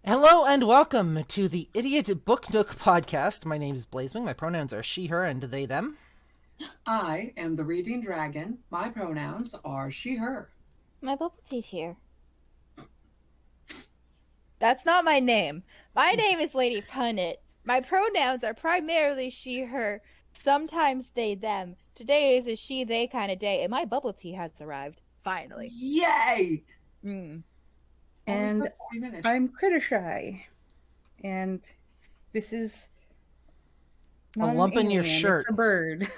Hello and welcome to the Idiot Book Nook podcast. My name is Blazewing. My pronouns are she, her, and they, them. I am the Reading Dragon. My pronouns are she, her. My bubble tea's here. That's not my name. My name is Lady Punnet. My pronouns are primarily she, her, sometimes they, them. Today is a she, they kind of day, and my bubble tea has arrived. Finally. Yay! And I'm Crittershy. And this is a lump in your shirt. It's a bird.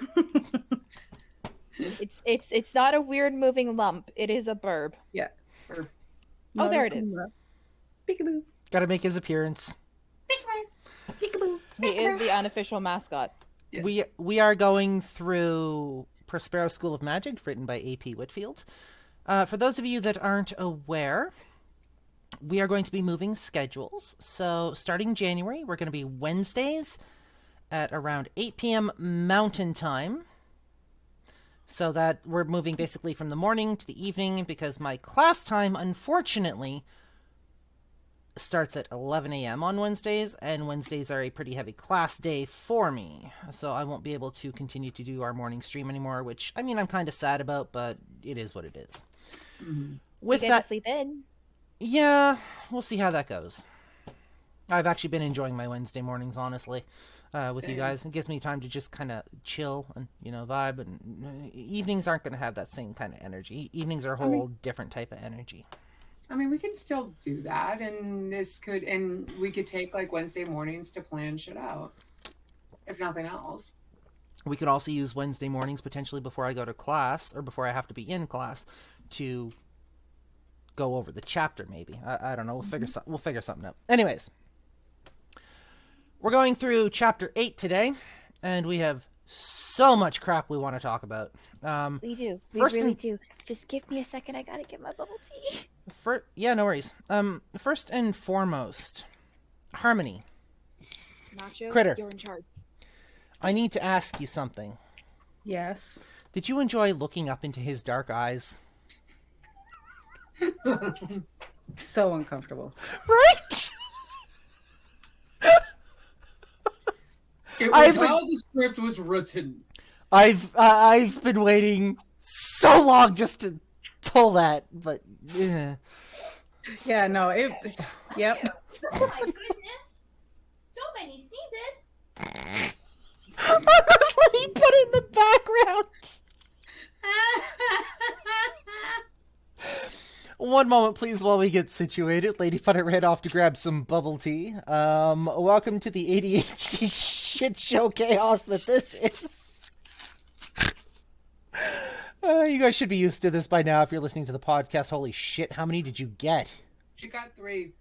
It's not a weird moving lump. It is a burb. Yeah. Burb. Oh, there it is. Peekaboo. Gotta make his appearance. Peekaboo. He is the unofficial mascot. Yes. We are going through Prospero School of Magic, written by A.P. Whitfield. For those of you that aren't aware, we are going to be moving schedules. So starting January, we're going to be Wednesdays at around 8 p.m. Mountain Time. So that we're moving basically from the morning to the evening because my class time, unfortunately, starts at 11 a.m. on Wednesdays, and Wednesdays are a pretty heavy class day for me. So I won't be able to continue to do our morning stream anymore, which, I mean, I'm kind of sad about, but it is what it is. Mm-hmm. With you get to sleep in. Yeah, we'll see how that goes. I've actually been enjoying my Wednesday mornings, honestly, with you guys. It gives me time to just kind of chill and, vibe. And evenings aren't going to have that same kind of energy. Evenings are a whole different type of energy. I mean, we can still do that, and we could take like Wednesday mornings to plan shit out, if nothing else. We could also use Wednesday mornings potentially before I go to class, or before I have to be in class, to go over the chapter, maybe. I don't know. We'll figure something out. Anyways, we're going through chapter 8 today, and we have so much crap we want to talk about. We do. We really do. Just give me a second. I gotta get my bubble tea. Yeah, no worries. First and foremost, Harmony. Nacho, Critter. You're in charge. I need to ask you something. Yes. Did you enjoy looking up into his dark eyes? So uncomfortable. Right? It was how the script was written. I've been waiting so long just to pull that, but yeah, no, yep. Oh my goodness! So many sneezes. Honestly, put it in the background. One moment, please, while we get situated. Lady Funner ran off to grab some bubble tea. Welcome to the ADHD shit show chaos that this is. You guys should be used to this by now if you're listening to the podcast. Holy shit, how many did you get? She got 3.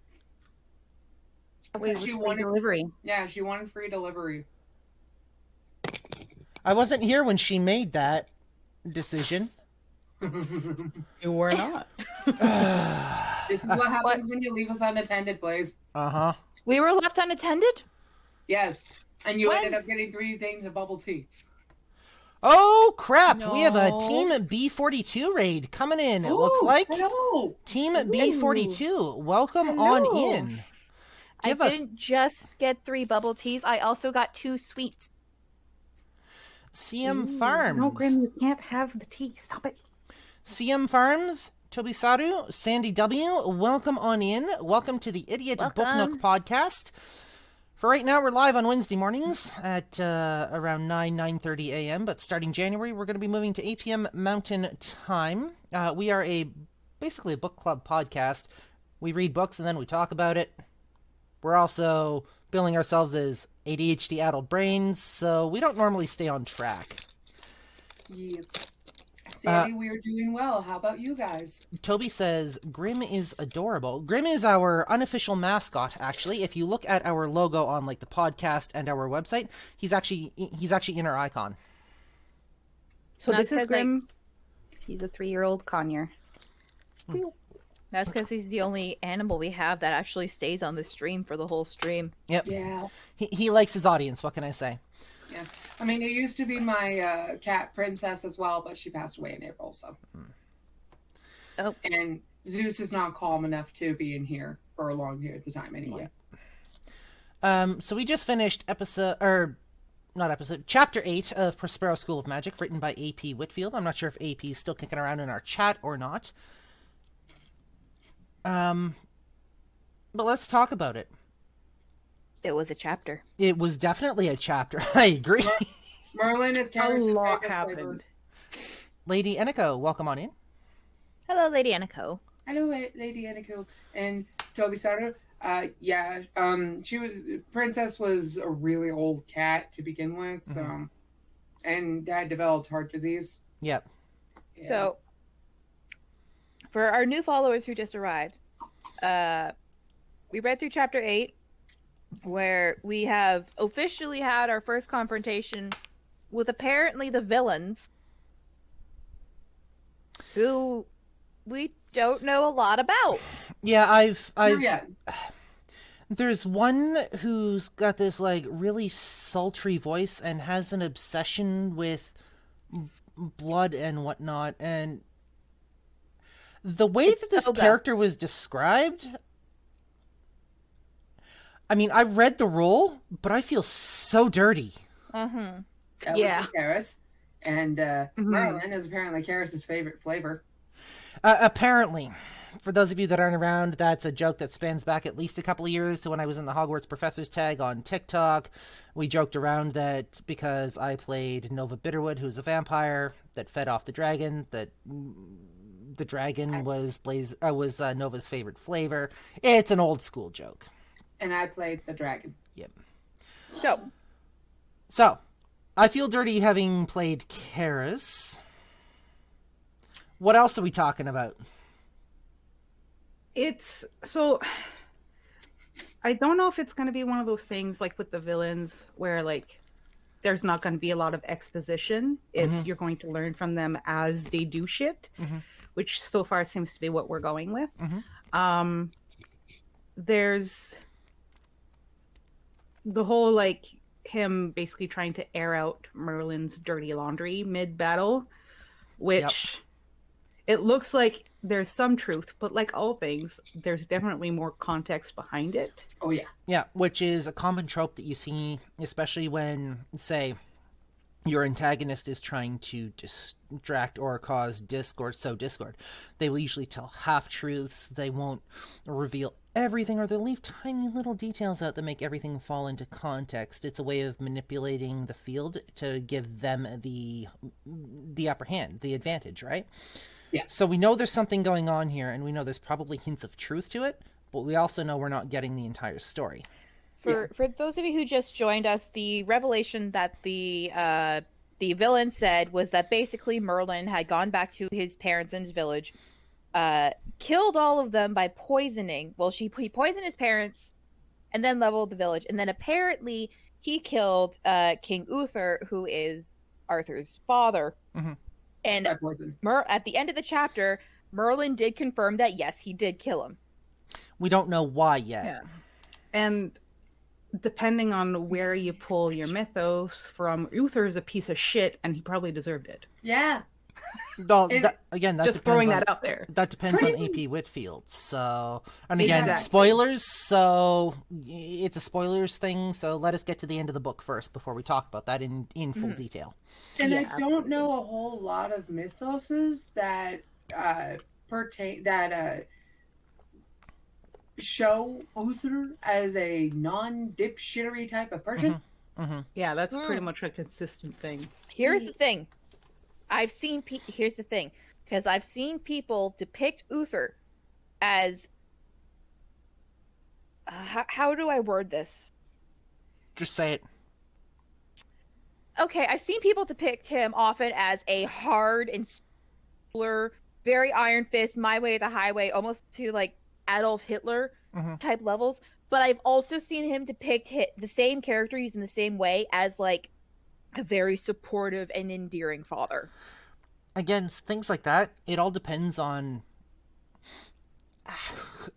Wait, she wanted delivery. Yeah, she wanted free delivery. I wasn't here when she made that decision. You were not. This is what happens when you leave us unattended, Blaze. Uh-huh. We were left unattended? Yes. And you ended up getting 3 things of bubble tea. Oh, crap. No. We have a Team B42 raid coming in, it looks like. Hello. Team B42, welcome on in. I didn't just get 3 bubble teas. I also got 2 sweets. CM Farms. No, Grim, you can't have the tea. Stop it. CM Farms, Tobisaru, Sandy W, welcome on in. Welcome to the Idiot Book Nook podcast. For right now, we're live on Wednesday mornings at around 9:30 a.m., but starting January, we're going to be moving to 8 p.m. Mountain Time. We are basically a book club podcast. We read books and then we talk about it. We're also billing ourselves as ADHD adult brains, so we don't normally stay on track. Yeah. Sandy, we are doing well. How about you guys? Toby says, Grim is adorable. Grim is our unofficial mascot, actually. If you look at our logo on the podcast and our website, he's actually in our icon. So this is Grim. He's a 3-year-old conure. That's because he's the only animal we have that actually stays on the stream for the whole stream. Yep. Yeah. He likes his audience, what can I say? Yeah. I mean, it used to be my cat princess as well, but she passed away in April, so. Oh. And Zeus is not calm enough to be in here. for a long period of time anyway. So we just finished chapter 8 of Prospero School of Magic, written by AP Whitfield. I'm not sure if AP is still kicking around in our chat or not. But let's talk about it. It was a chapter. It was definitely a chapter. I agree. Merlin is Karis' A lot favorite happened. flavor. Lady Eniko, welcome on in. Hello, Lady Aniko. Hello, Lady Aniko and Toby Sato. Princess was a really old cat to begin with, so and had developed heart disease. Yep. Yeah. So, for our new followers who just arrived, we read through chapter 8, where we have officially had our first confrontation with apparently the villains, who we don't know a lot about. Yeah, Yeah. There's one who's got this like really sultry voice and has an obsession with blood and whatnot, and the way that this character was described, I mean, I read the role, but I feel so dirty. Yeah. Karis. And Merlin is apparently Karis' favorite flavor. Apparently. For those of you that aren't around, that's a joke that spans back at least a couple of years to when I was in the Hogwarts Professor's Tag on TikTok. We joked around that because I played Nova Bitterwood, who's a vampire that fed off the dragon, that the dragon was Nova's favorite flavor. It's an old school joke. And I played the dragon. Yep. So, I feel dirty having played Karis. What else are we talking about? I don't know if it's going to be one of those things like with the villains where like there's not going to be a lot of exposition. It's you're going to learn from them as they do shit, which so far seems to be what we're going with. There's the whole like him basically trying to air out Merlin's dirty laundry mid-battle, which it looks like there's some truth, but like all things, there's definitely more context behind it. Oh, yeah. Yeah, which is a common trope that you see, especially when, say, your antagonist is trying to distract or cause discord. They will usually tell half-truths, they won't reveal everything, or they'll leave tiny little details out that make everything fall into context. It's a way of manipulating the field to give them the upper hand, the advantage, right? Yeah. So we know there's something going on here, and we know there's probably hints of truth to it, but we also know we're not getting the entire story. For those of you who just joined us, the revelation that the villain said was that basically Merlin had gone back to his parents in his village, killed all of them by poisoning. Well, he poisoned his parents, and then leveled the village, and then apparently he killed King Uther, who is Arthur's father. And at the end of the chapter, Merlin did confirm that yes, he did kill him. We don't know why yet. Yeah. And depending on where you pull your mythos from, Uther's a piece of shit, and he probably deserved it. Yeah. Well, that just throwing that out there. That depends on AP Whitfield. So, and again, spoilers. So it's a spoilers thing. So let us get to the end of the book first before we talk about that in full detail. And I don't know a whole lot of mythoses that show Uther as a non-dipshittery type of person. Yeah, that's pretty much a consistent thing. Here's the thing. Here's the thing. Because I've seen people depict Uther as... how do I word this? Just say it. Okay, I've seen people depict him often as a hard and very iron fist, my way or the highway, almost to like Adolf Hitler type levels. But I've also seen him depict the same character using the same way as like a very supportive and endearing father. Again, things like that, it all depends on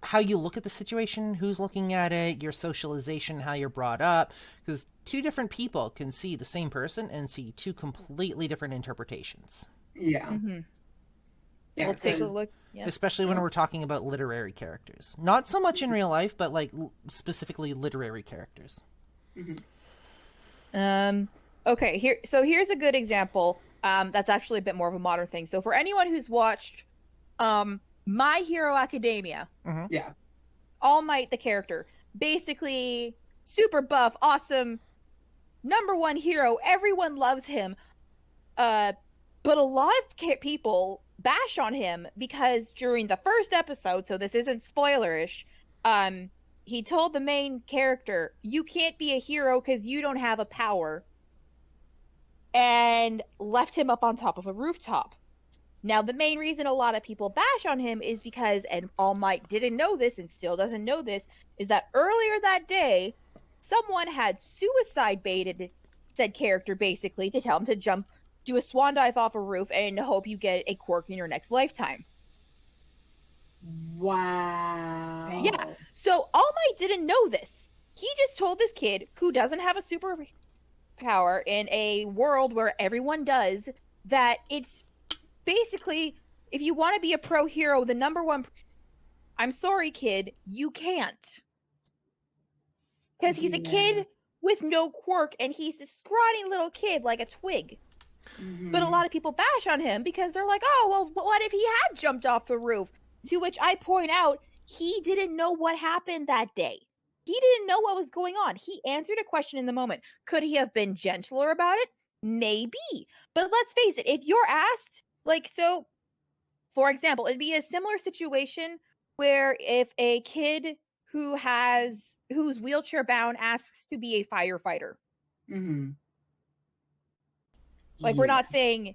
how you look at the situation, who's looking at it, your socialization, how you're brought up, because two different people can see the same person and see two completely different interpretations. Yeah. Yeah, We'll take a 'cause- look. Yeah. Especially when we're talking about literary characters. Not so much in real life, but like specifically literary characters. Okay, here's a good example. That's actually a bit more of a modern thing. So for anyone who's watched My Hero Academia, Yeah. All Might the character, basically super buff, awesome, #1 hero, everyone loves him. But a lot of people bash on him because during the first episode, so this isn't spoilerish, he told the main character, "You can't be a hero because you don't have a power," and left him up on top of a rooftop. Now, the main reason a lot of people bash on him is because, and All Might didn't know this and still doesn't know this, is that earlier that day, someone had suicide baited said character basically to tell him to do a swan dive off a roof and hope you get a quirk in your next lifetime. Wow. Yeah. So All Might didn't know this. He just told this kid who doesn't have a superpower in a world where everyone does that it's basically, if you want to be a pro hero, the #1, I'm sorry, kid, you can't. Because he's a kid with no quirk and he's this scrawny little kid like a twig. But a lot of people bash on him because they're like, oh, well, what if he had jumped off the roof? To which I point out, he didn't know what happened that day. He didn't know what was going on. He answered a question in the moment. Could he have been gentler about it? Maybe. But let's face it, if you're asked, like, so, for example, it'd be a similar situation where if a kid who's wheelchair bound asks to be a firefighter. Like, we're not saying,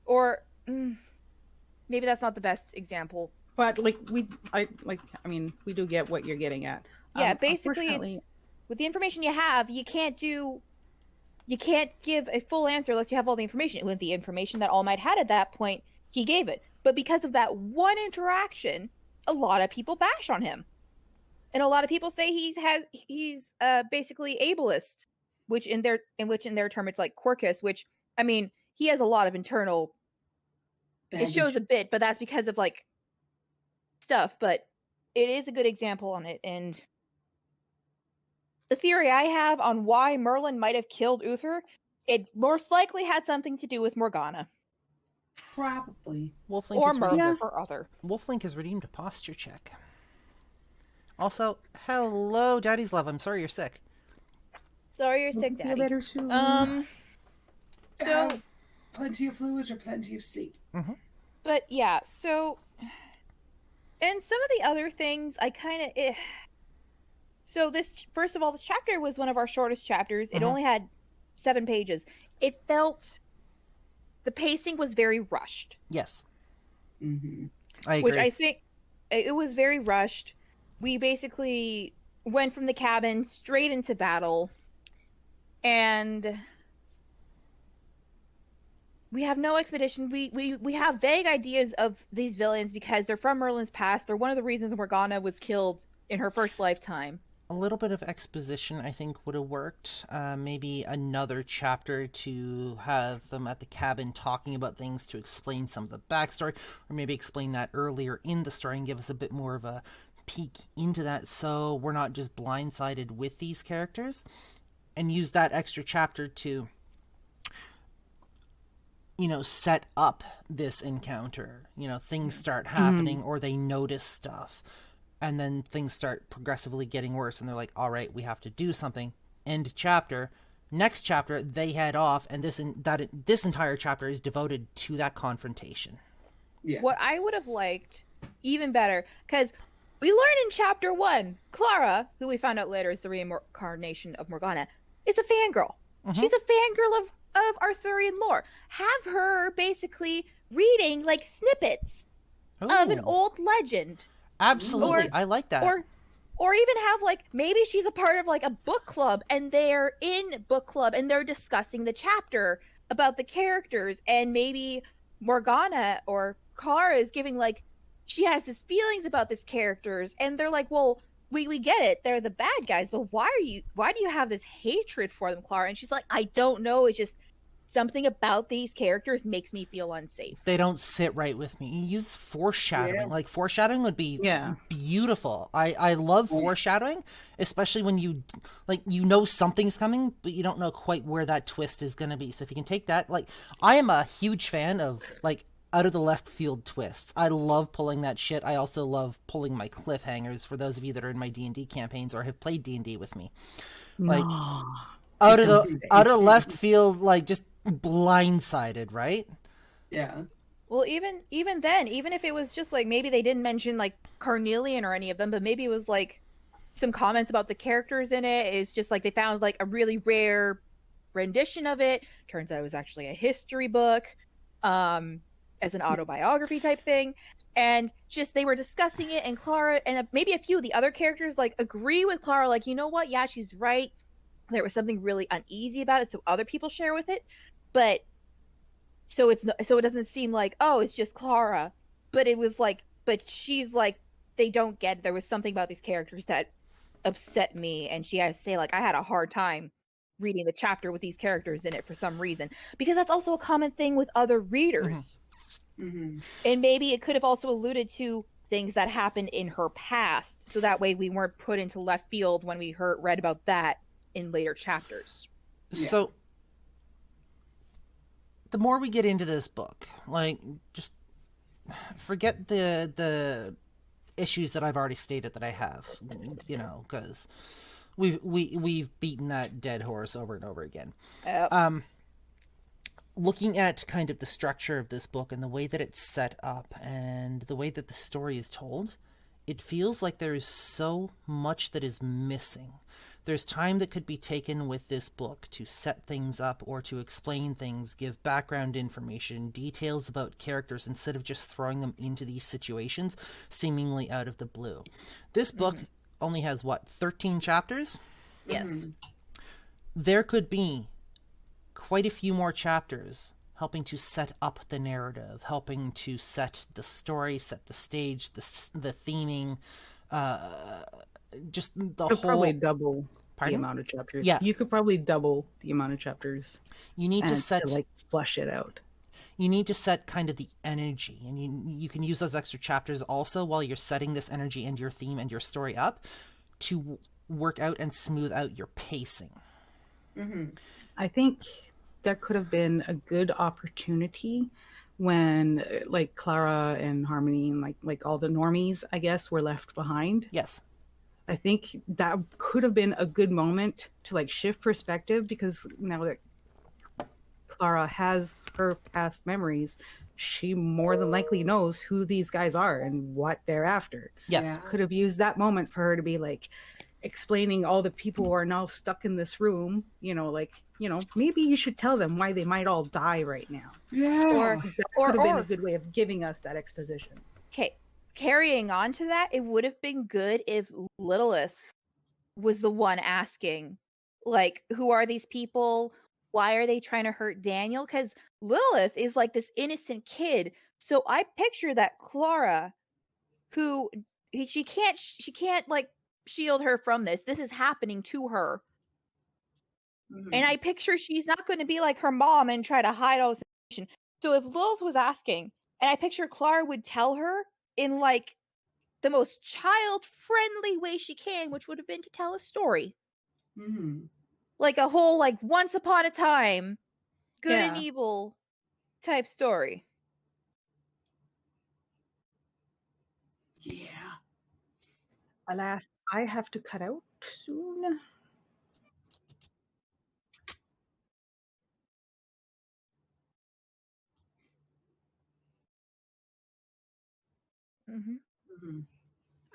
or maybe that's not the best example. But we do get what you're getting at. Yeah, basically, it's, with the information you have, you can't give a full answer unless you have all the information. With the information that All Might had at that point, he gave it. But because of that one interaction, a lot of people bash on him, and a lot of people say he's basically ableist, which in their term it's like quirkus, which, I mean, he has a lot of internal baggage. It shows a bit, but that's because of like stuff, but it is a good example on it. And the theory I have on why Merlin might have killed Uther, it most likely had something to do with Morgana. Probably. Or Merlin or other. Wolflink has redeemed a posture check. Also, hello, Daddy's Love. I'm sorry you're sick. Sorry you're sick, Daddy. Feel better soon. So plenty of fluids or plenty of sleep. But yeah, so, and some of the other things I kind of so this, first of all, this chapter was one of our shortest chapters. It only had 7 pages. It felt, the pacing was very rushed. Yes. I agree. Which I think it was very rushed. We basically went from the cabin straight into battle, and we have no expedition. We have vague ideas of these villains because they're from Merlin's past. They're one of the reasons Morgana was killed in her first lifetime. A little bit of exposition, I think, would have worked. Maybe another chapter to have them at the cabin talking about things to explain some of the backstory, or maybe explain that earlier in the story and give us a bit more of a peek into that, so we're not just blindsided with these characters, and use that extra chapter to, set up this encounter. Things start happening, or they notice stuff, and then things start progressively getting worse, and they're like, all right, we have to do something. End chapter. Next chapter, they head off, and this entire chapter is devoted to that confrontation. Yeah. What I would have liked even better, because we learn in chapter 1, Clara, who we found out later is the reincarnation of Morgana, is a fangirl. She's a fangirl of Arthurian lore. Have her basically reading like snippets of an old legend. Absolutely, I like that. Or even have like, maybe she's a part of like a book club, and they're in book club and they're discussing the chapter about the characters, and maybe Morgana or Clara is giving like, she has these feelings about these characters, and they're like, well, we get it, they're the bad guys, but why do you have this hatred for them, Clara? And she's like, I don't know, it's just something about these characters makes me feel unsafe. They don't sit right with me. You use foreshadowing. Yeah. Like, foreshadowing would be Yeah. beautiful. I love foreshadowing, especially when you know something's coming, but you don't know quite where that twist is going to be. So if you can take that, like, I am a huge fan of like out of the left field twists. I love pulling that shit. I also love pulling my cliffhangers for those of you that are in my D&D campaigns or have played D&D with me. Like, No. out of left field, like, just blindsided, right? Yeah. Well, even then, even if it was just like maybe they didn't mention like Carnelian or any of them, but maybe it was like some comments about the characters in it. It's just like they found like a really rare rendition of it. Turns out it was actually a history book, as an autobiography type thing. And just they were discussing it, and Clara and maybe a few of the other characters like agree with Clara, like, you know what? Yeah, she's right. There was something really uneasy about it, so other people share with it. But so it doesn't seem like, oh, it's just Clara, but it was like, but she's like, they don't get, there was something about these characters that upset me, and she has to say, like, I had a hard time reading the chapter with these characters in it for some reason, because that's also a common thing with other readers. Mm-hmm. And maybe it could have also alluded to things that happened in her past, so that way we weren't put into left field when we read about that in later chapters. Yeah. So the more we get into this book, like, just forget the issues that I've already stated that I have, you know, because we've beaten that dead horse over and over again. Looking at kind of the structure of this book and the way that it's set up and the way that the story is told, it feels like there is so much that is missing. There's time that could be taken with this book to set things up or to explain things, give background information, details about characters, instead of just throwing them into these situations seemingly out of the blue. This book only has, 13 chapters? Yes. There could be quite a few more chapters helping to set up the narrative, helping to set the story, set the stage, the theming, just the whole... Probably double Pardon? the amount of chapters. Yeah. You could probably double the amount of chapters. You need to set... like, flush it out. You need to set kind of the energy, and you can use those extra chapters also while you're setting this energy and your theme and your story up to work out and smooth out your pacing. I think there could have been a good opportunity when, like, Clara and Harmony and like all the normies, I guess, were left behind. Yes. I think that could have been a good moment to, like, shift perspective, because now that Clara has her past memories, she more than likely knows who these guys are and what they're after. Yes. Yeah. Could have used that moment for her to be like explaining all the people who are now stuck in this room, you know, like, you know, maybe you should tell them why they might all die right now. Yeah. Or That could have been a good way of giving us that exposition. okay, carrying on to that, it would have been good if Lilith was the one asking, like, who are these people? Why are they trying to hurt Daniel? Because Lilith is like this innocent kid. So I picture that Clara, who she can't like shield her from this. This is happening to her. And I picture she's not going to be like her mom and try to hide all this information. So if Lilith was asking, and I picture Clara would tell her in like the most child-friendly way she can, which would have been to tell a story. Like a whole, like, once upon a time, good and evil type story. Yeah. Alas, I have to cut out soon.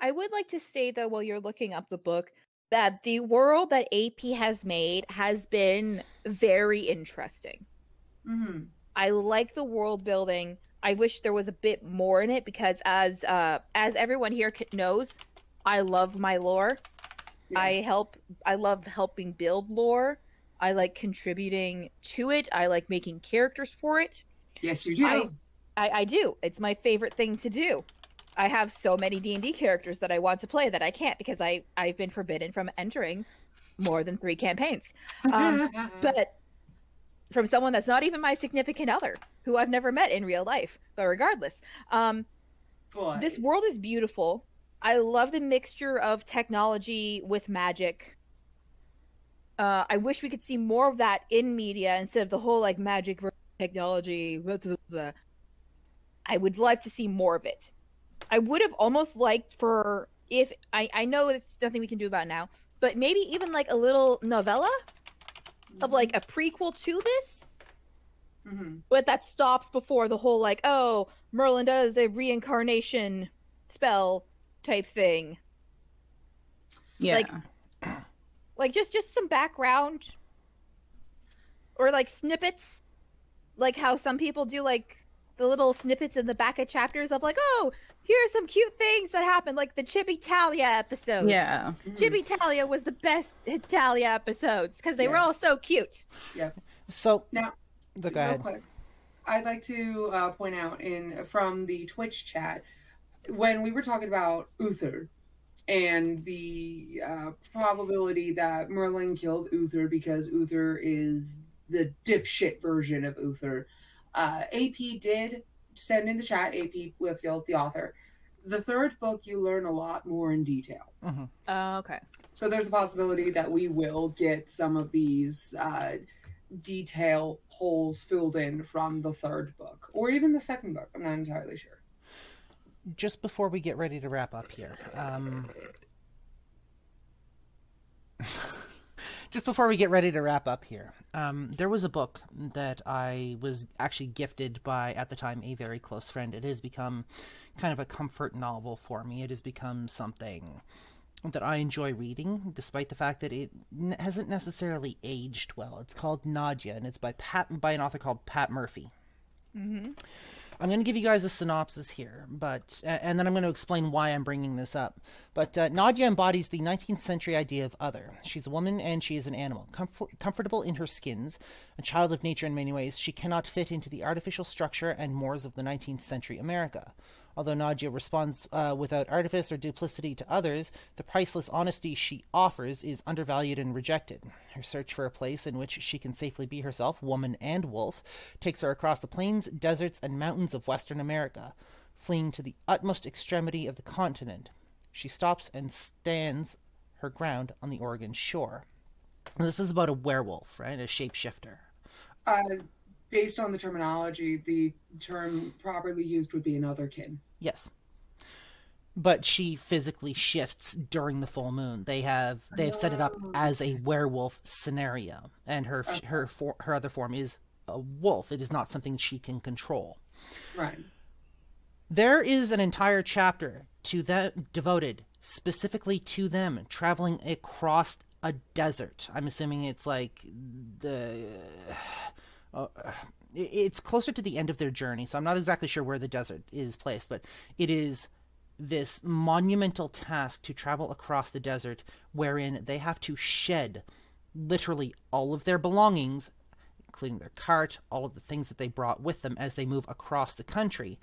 I would like to say, though, while you're looking up the book, that the world that AP has made has been very interesting. I like the world building. I wish there was a bit more in it, because as everyone here knows, I love my lore. Yes. I love helping build lore. I like contributing to it. I like making characters for it. Yes, you do. I do. It's my favorite thing to do. I have so many D&D characters that I want to play that I can't, because I've been forbidden from entering more than 3 campaigns. But from someone that's not even my significant other, who I've never met in real life. But regardless, this world is beautiful. I love the mixture of technology with magic. I wish we could see more of that in media instead of the whole like magic technology. I would like to see more of it. I would have almost liked for if I know it's nothing we can do about now, but maybe even like a little novella of like a prequel to this, but that stops before the whole like, oh, Merlin does a reincarnation spell type thing. Yeah. Like just some background, or like snippets, like how some people do like the little snippets in the back of chapters of like, oh, here are some cute things that happened, like the Chibi Talia episodes. Yeah. Chibi Talia was the best Talia episodes because they were all so cute. Yeah. So now, go ahead. Real quick, I'd like to point out from the Twitch chat when we were talking about Uther and the probability that Merlin killed Uther because Uther is the dipshit version of Uther. AP did send in the chat, AP Whitfield, the author. The third book, you learn a lot more in detail. Okay. So there's a possibility that we will get some of these detail holes filled in from the third book, or even the second book. I'm not entirely sure. Just before we get ready to wrap up here, there was a book that I was actually gifted by, at the time, a very close friend. It has become kind of a comfort novel for me. It has become something that I enjoy reading, despite the fact that it hasn't necessarily aged well. It's called Nadia, and it's by an author called Pat Murphy. I'm going to give you guys a synopsis here, and then I'm going to explain why I'm bringing this up. But Nadia embodies the 19th century idea of other. She's a woman and she is an animal, comfortable in her skins, a child of nature in many ways. She cannot fit into the artificial structure and mores of the 19th century America. Although Nadia responds without artifice or duplicity to others, the priceless honesty she offers is undervalued and rejected. Her search for a place in which she can safely be herself, woman and wolf, takes her across the plains, deserts, and mountains of Western America, fleeing to the utmost extremity of the continent. She stops and stands her ground on the Oregon shore. And this is about a werewolf, right? A shapeshifter. Based on the terminology, the term properly used would be an otherkin. Yes. But she physically shifts during the full moon. They have set it up as a werewolf scenario, and her other form is a wolf. It is not something she can control. Right. There is an entire chapter devoted specifically to them traveling across a desert. I'm assuming it's like it's closer to the end of their journey, so I'm not exactly sure where the desert is placed, but it is this monumental task to travel across the desert wherein they have to shed literally all of their belongings, including their cart, all of the things that they brought with them as they move across the country,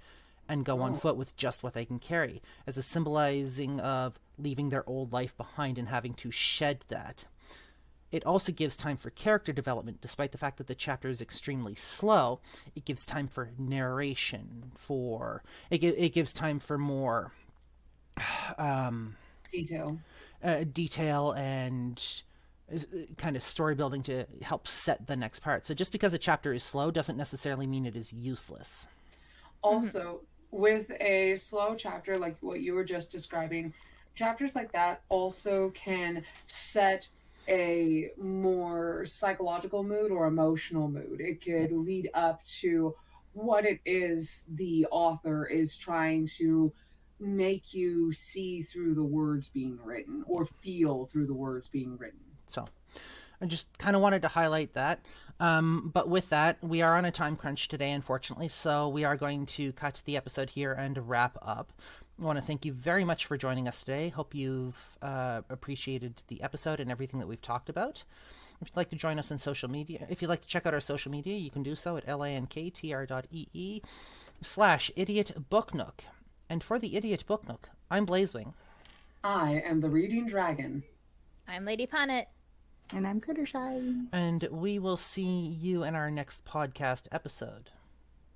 and go on foot with just what they can carry, as a symbolizing of leaving their old life behind and having to shed that. It also gives time for character development, despite the fact that the chapter is extremely slow. It gives time for narration, it gives time for more detail and kind of story building to help set the next part. So just because a chapter is slow doesn't necessarily mean it is useless. Also, with a slow chapter like what you were just describing, chapters like that also can set a more psychological mood or emotional mood. It could lead up to what it is the author is trying to make you see through the words being written or feel through the words being written. So I just kind of wanted to highlight that. But with that, we are on a time crunch today, unfortunately, so we are going to cut the episode here and wrap up. I want to thank you very much for joining us today. Hope you've appreciated the episode and everything that we've talked about. If you'd like to join us on social media, if you'd like to check out our social media, you can do so at lanktr.ee/Idiot Book Nook. And for the Idiot Book Nook, I'm Blazewing. I am the Reading Dragon. I'm Lady Punnet. And I'm Crittershy. And we will see you in our next podcast episode.